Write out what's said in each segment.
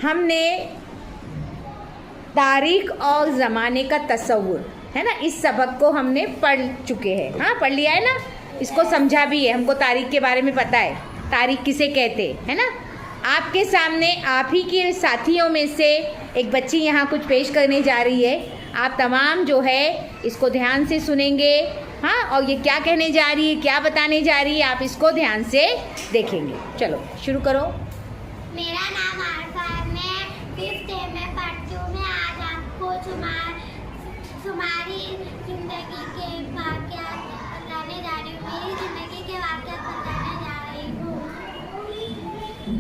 हमने तारीख और ज़माने का तस्वुर, है ना, इस सबक को हमने पढ़ चुके हैं। हाँ, पढ़ लिया है ना, इसको समझा भी है, हमको तारीख के बारे में पता है, तारीख किसे कहते है ना। आपके सामने आप ही के साथियों में से एक बच्ची यहाँ कुछ पेश करने जा रही है। आप तमाम जो है इसको ध्यान से सुनेंगे। हाँ, और ये क्या कहने जा रही है, क्या बताने जा रही है, आप इसको ध्यान से देखेंगे। चलो शुरू करो। मेरा नाम आरफा है, मैं 5th A में पढ़ती हूँ। मैं आज आपको तुम्हारी जिंदगी के वाक़यात बताने जा रही हूँ। मेरी जिंदगी के वाक़यात बताने जा रही हूँ।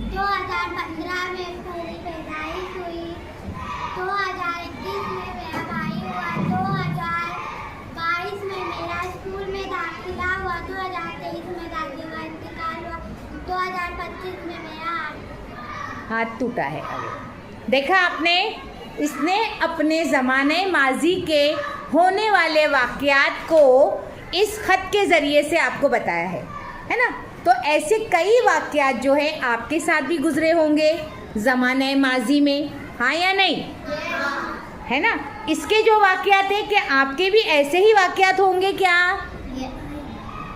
2015 में मेरी पैदाइश हुई, 2021 में मेरा भाई हुआ, 2022 में मेरा स्कूल में दाखिला हुआ, 2023 में दादी का इंतकाल हुआ, 2025 में मेरा हाथ टूटा है। देखा आपने, इसने अपने ज़माने माजी के होने वाले वाक़यात को इस ख़त के ज़रिए से आपको बताया है ना। तो ऐसे कई वाक़यात जो है आपके साथ भी गुज़रे होंगे ज़माने माजी में, हाँ या नहीं, है ना। इसके जो वाक़यात हैं, क्या आपके भी ऐसे ही वाक़यात होंगे? क्या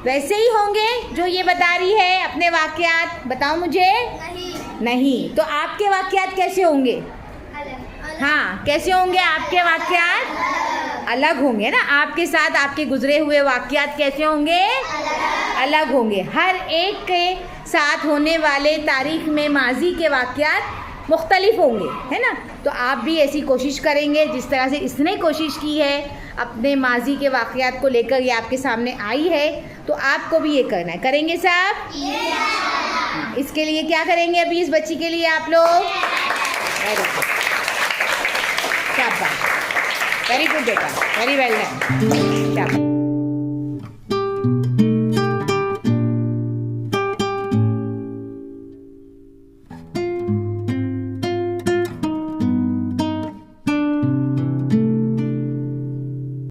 वैसे ही होंगे जो ये बता रही है अपने वाक़यात? बताओ मुझे। नहीं। तो आपके वाक़यात कैसे होंगे? हाँ, कैसे होंगे आपके वाक़यात? अलग होंगे ना। आपके साथ आपके गुजरे हुए वाक़यात कैसे होंगे? अलग होंगे। हर एक के साथ होने वाले तारीख में माजी के वाक़यात मुख्तलिफ होंगे, है ना। तो आप भी ऐसी कोशिश करेंगे जिस तरह से इसने कोशिश की है अपने माजी के वाक़यात को लेकर, ये आपके सामने आई है, तो आपको भी ये करना है। करेंगे साहब? इसके लिए क्या करेंगे अभी इस बच्ची के लिए आप लोग? वेरी गुड, शाबाश, वेरी गुड बेटा, वेरी वेल डन, शाबाश।